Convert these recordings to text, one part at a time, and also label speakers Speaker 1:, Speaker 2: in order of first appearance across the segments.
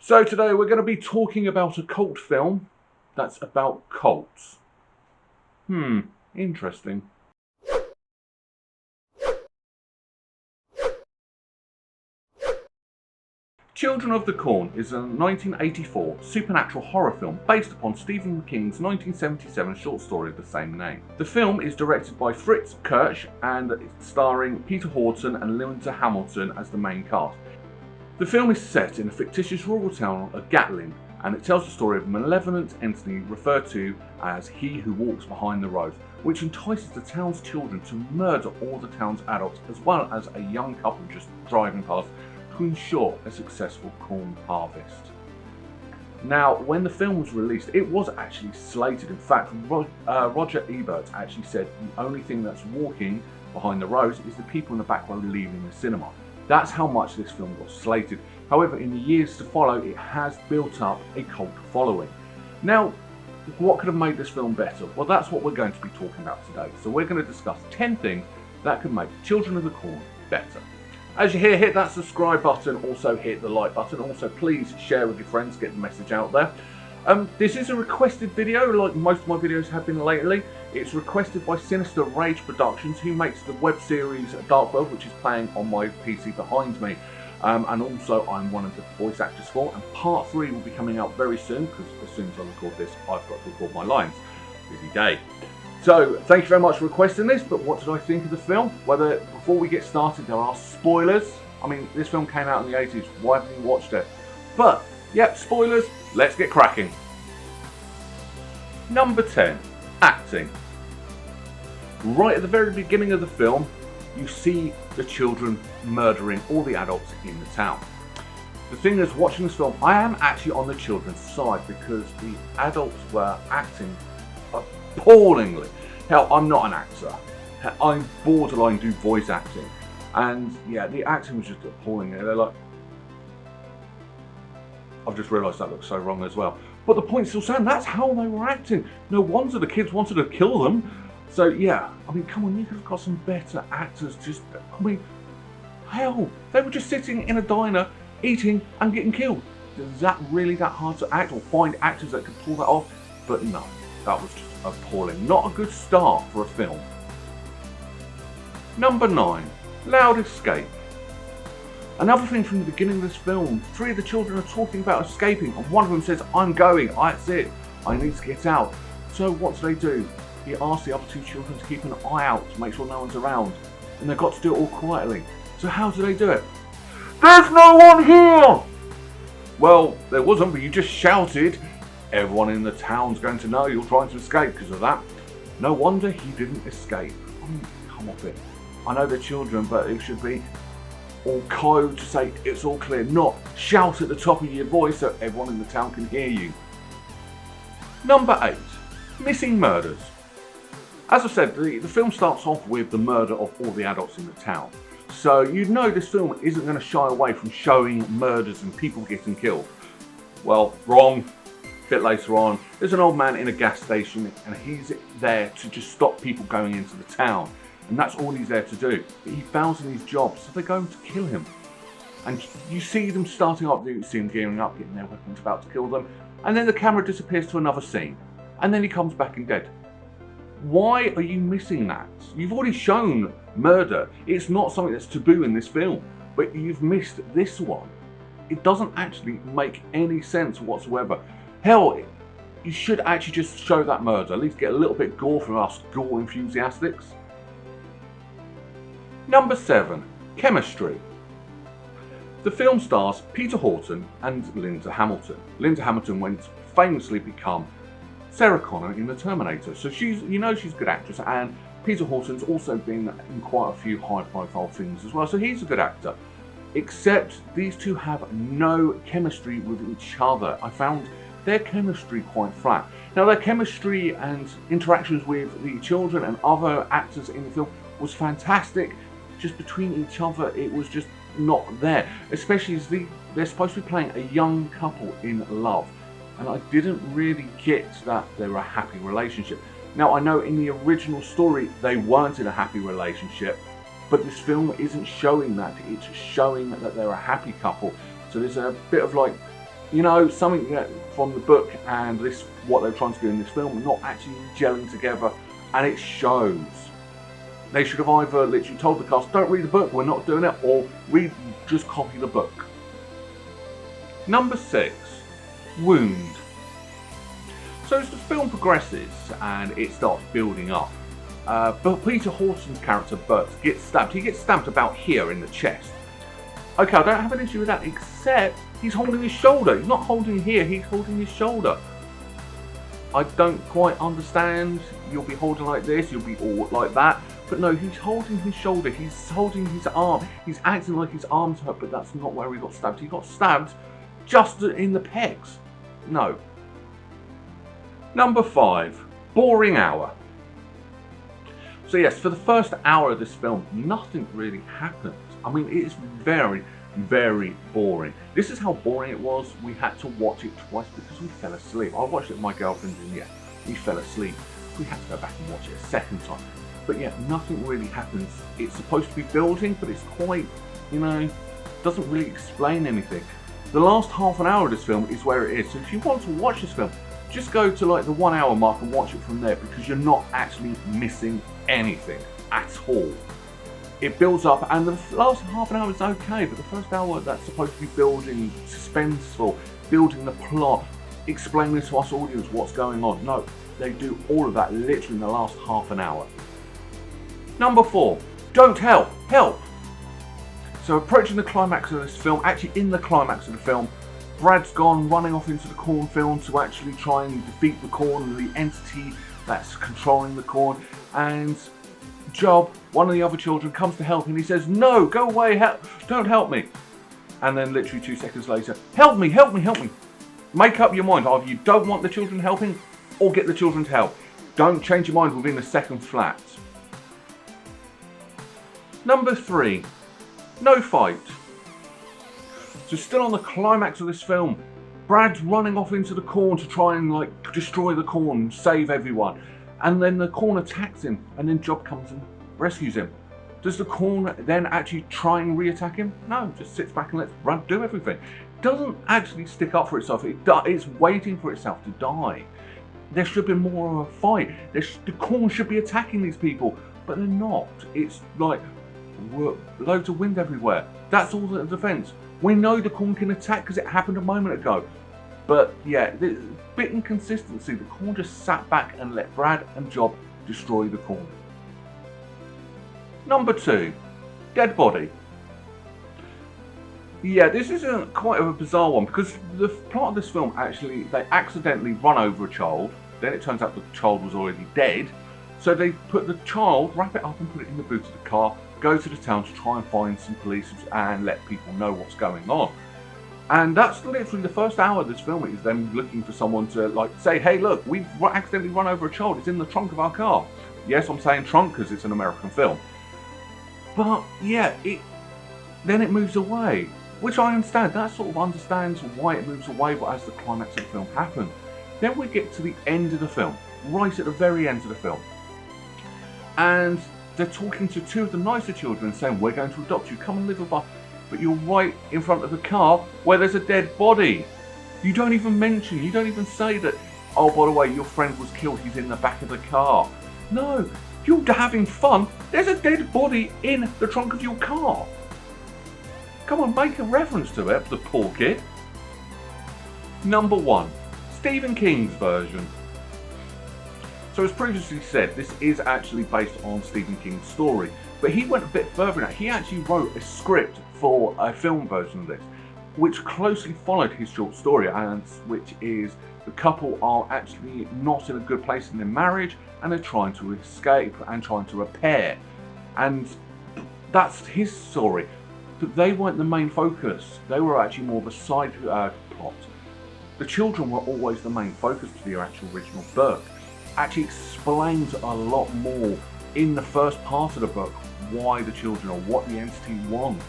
Speaker 1: So today we're going to be talking about a cult film that's about cults. Interesting. Children of the Corn is a 1984 supernatural horror film based upon Stephen King's 1977 short story of the same name. The film is directed by Fritz Kiersch and starring Peter Horton and Linda Hamilton as the main cast. The film is set in a fictitious rural town of Gatlin, and it tells the story of a malevolent entity referred to as He Who Walks Behind the Road, which entices the town's children to murder all the town's adults as well as a young couple just driving past to ensure a successful corn harvest. Now, when the film was released, it was actually slated. In fact, Roger Ebert actually said the only thing that's walking behind the rows is the people in the back row leaving the cinema. That's how much this film got slated. However, in the years to follow, it has built up a cult following. Now, what could have made this film better? Well, that's what we're going to be talking about today. So we're going to discuss 10 things that could make Children of the Corn better. As you hear, hit that subscribe button, also hit the like button. Also, please share with your friends, get the message out there. This is a requested video, like most of my videos have been lately. It's requested by Sinister Rage Productions, who makes the web series Dark World, which is playing on my PC behind me. And also, I'm one of the voice actors for, and part 3 will be coming out very soon, because as soon as I record this, I've got to record my lines. Busy day. So, thank you very much for requesting this, but what did I think of the film? Well, before we get started, there are spoilers. I mean, this film came out in the 80s, why haven't you watched it? But, yep, spoilers, let's get cracking. Number 10, acting. Right at the very beginning of the film, you see the children murdering all the adults in the town. The thing is, watching this film, I am actually on the children's side because the adults were acting appallingly. Hell, I'm not an actor. I'm borderline do voice acting. And yeah, the acting was just appalling. They're like, I've just realised that looks so wrong as well. But the point still stands, that's how they were acting. No wonder the kids wanted to kill them. So yeah, I mean, come on, you could have got some better actors. I mean, hell, they were just sitting in a diner, eating and getting killed. Is that really that hard to act or find actors that could pull that off? But no, that was just appalling. Not a good start for a film. Number 9, loud escape. Another thing from the beginning of this film, 3 of the children are talking about escaping, and one of them says, I'm going, that's it, I need to get out. So what do? He asks the other 2 children to keep an eye out to make sure no one's around, and they've got to do it all quietly. So how do they do it? There's no one here! Well, there wasn't, but you just shouted. Everyone in the town's going to know you're trying to escape because of that. No wonder he didn't escape. I mean, come off it. I know they're children, but it should be all code to say it's all clear, not shout at the top of your voice so everyone in the town can hear you. Number 8, missing murders. As I said, the film starts off with the murder of all the adults in the town. So you know this film isn't going to shy away from showing murders and people getting killed. Well, wrong. A bit later on, there's an old man in a gas station and he's there to just stop people going into the town. And that's all he's there to do. But he fails in his job, so they're going to kill him. And you see them starting up, you see them gearing up, getting their weapons about to kill them. And then the camera disappears to another scene. And then he comes back and dead. Why are you missing that? You've already shown murder. It's not something that's taboo in this film. But you've missed this one. It doesn't actually make any sense whatsoever. Hell, you should actually just show that murder. At least get a little bit gore from us gore enthusiastics. Number 7, chemistry. The film stars Peter Horton and Linda Hamilton. Linda Hamilton went to famously become Sarah Connor in The Terminator. So she's a good actress, and Peter Horton's also been in quite a few high-profile things as well, so he's a good actor. Except these two have no chemistry with each other. I found their chemistry quite flat. Now, their chemistry and interactions with the children and other actors in the film was fantastic. Just between each other, it was just not there. Especially as they're supposed to be playing a young couple in love. And I didn't really get that they were a happy relationship. Now, I know in the original story, they weren't in a happy relationship, but this film isn't showing that. It's showing that they're a happy couple. So there's a bit of like You know, something that from the book and this, what they're trying to do in this film, are not actually gelling together, and it shows. They should have either literally told the cast, don't read the book, we're not doing it, or just copy the book. Number 6, wound. So as the film progresses and it starts building up, but Peter Horton's character Bert gets stabbed. He gets stabbed about here in the chest. Okay, I don't have an issue with that, except he's holding his shoulder. He's not holding here, he's holding his shoulder. I don't quite understand. You'll be holding like this, you'll be all like that. But no, he's holding his shoulder, he's holding his arm. He's acting like his arm's hurt, but that's not where he got stabbed. He got stabbed just in the pegs. No. Number 5, boring hour. So yes, for the first hour of this film, nothing really happens. I mean, it is very, very boring. This is how boring it was. We had to watch it twice because we fell asleep. I watched it with my girlfriend and yeah, we fell asleep. We had to go back and watch it a second time. But yeah, nothing really happens. It's supposed to be building, but it's quite, you know, doesn't really explain anything. The last half an hour of this film is where it is. So if you want to watch this film, just go to like the 1 hour mark and watch it from there, because you're not actually missing anything at all. It builds up, and the last half an hour is okay, but the first hour, that's supposed to be building, suspenseful, building the plot, explaining to us audience what's going on. No, they do all of that literally in the last half an hour. Number 4, don't help, help. So approaching the climax of this film, actually in the climax of the film, Brad's gone running off into the cornfield to actually try and defeat the corn, the entity that's controlling the corn, and Job, one of the other children, comes to help him. He says, no, go away, don't help me. And then literally 2 seconds later, help me, help me, help me. Make up your mind, either you don't want the children helping or get the children to help. Don't change your mind within a second flat. Number 3, no fight. So still on the climax of this film, Brad's running off into the corn to try and like destroy the corn, save everyone. And then the corn attacks him, and then Job comes and rescues him. Does the corn then actually try and re-attack him? No, just sits back and lets Brad do everything. Doesn't actually stick up for itself, it's waiting for itself to die. There should be more of a fight. The corn should be attacking these people, but they're not. It's like loads of wind everywhere. That's all the defense. We know the corn can attack because it happened a moment ago. But yeah, there's a bit inconsistency. The corn just sat back and let Brad and Job destroy the corn. Number 2, dead body. Yeah, this is quite a bizarre one, because the plot of this film, actually, they accidentally run over a child. Then it turns out the child was already dead. So they put the child, wrap it up and put it in the boot of the car, go to the town to try and find some police and let people know what's going on. And that's literally the first hour of this film, is them looking for someone to like say, hey look, we've accidentally run over a child, it's in the trunk of our car. Yes, I'm saying trunk because it's an American film. But yeah, then it moves away, which I understand. That sort of understands why it moves away, but as the climax of the film happens. Then we get to the end of the film, right at the very end of the film. And they're talking to 2 of the nicer children saying, we're going to adopt you, come and live with us. But you're right in front of the car where there's a dead body. You don't even mention, you don't even say that, oh, by the way, your friend was killed, he's in the back of the car. No, you're having fun. There's a dead body in the trunk of your car. Come on, make a reference to it, the poor kid. Number 1, Stephen King's version. So as previously said, this is actually based on Stephen King's story, but he went a bit further than that. He actually wrote a script for a film version of this, which closely followed his short story, and which is the couple are actually not in a good place in their marriage, and they're trying to escape and trying to repair. And that's his story, but they weren't the main focus. They were actually more of a side plot. The children were always the main focus to the actual original book. Actually explains a lot more in the first part of the book why the children or what the entity wants.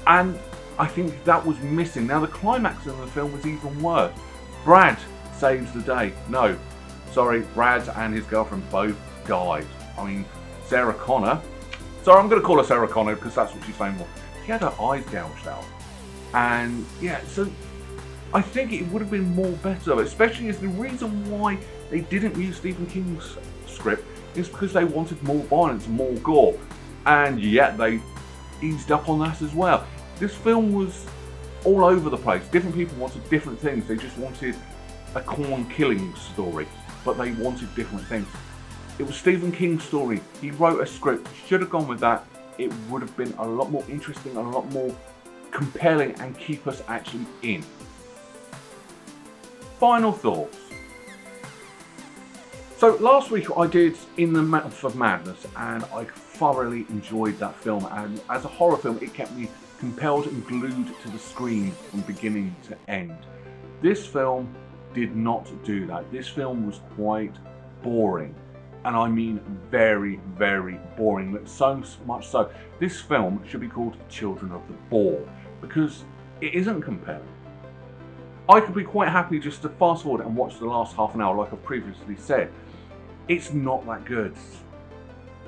Speaker 1: And I think that was missing. Now the climax of the film was even worse. Brad saves the day. No, sorry, Brad and his girlfriend both died. I mean, Sarah Connor. Sorry, I'm going to call her Sarah Connor because that's what she's famous for. She had her eyes gouged out. And yeah, so I think it would have been more better, especially as the reason why they didn't use Stephen King's script is because they wanted more violence, more gore, and yet they eased up on that as well. This film was all over the place. Different people wanted different things. They just wanted a corn killing story, but they wanted different things. It was Stephen King's story. He wrote a script. Should have gone with that. It would have been a lot more interesting, a lot more compelling, and keep us actually in. Final thoughts. So last week I did In the Mouth of Madness, and I thoroughly enjoyed that film, and as a horror film it kept me compelled and glued to the screen from beginning to end. This film did not do that. This film was quite boring, and I mean very, very boring. So much so, this film should be called Children of the Bore, because it isn't compelling. I could be quite happy just to fast forward and watch the last half an hour, like I've previously said. It's not that good.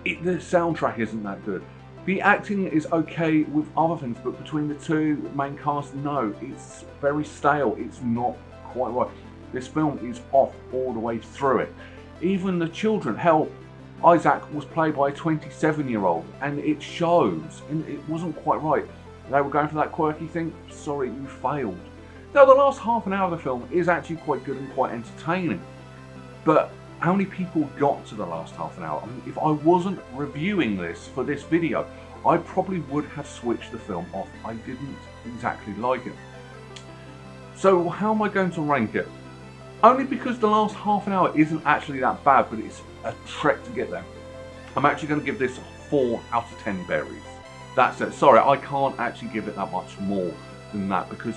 Speaker 1: The soundtrack isn't that good. The acting is okay with other things, but between the two main cast, no, it's very stale. It's not quite right. This film is off all the way through it. Even the children, hell, Isaac was played by a 27-year-old, and it shows, and it wasn't quite right. They were going for that quirky thing. Sorry, you failed. Now, the last half an hour of the film is actually quite good and quite entertaining, but how many people got to the last half an hour? I mean, if I wasn't reviewing this for this video, I probably would have switched the film off. I didn't exactly like it. So how am I going to rank it? Only because the last half an hour isn't actually that bad, but it's a trek to get there. I'm actually going to give this 4 out of 10 berries. That's it. Sorry, I can't actually give it that much more than that, because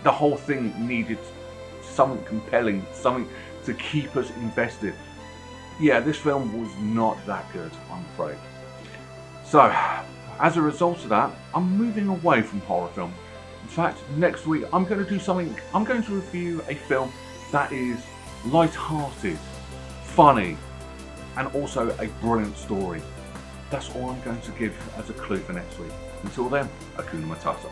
Speaker 1: the whole thing needed something compelling, something to keep us invested. Yeah, this film was not that good, I'm afraid. So, as a result of that, I'm moving away from horror film. In fact, next week I'm going to do something. I'm going to review a film that is light-hearted, funny, and also a brilliant story. That's all I'm going to give as a clue for next week. Until then, Hakuna Matata.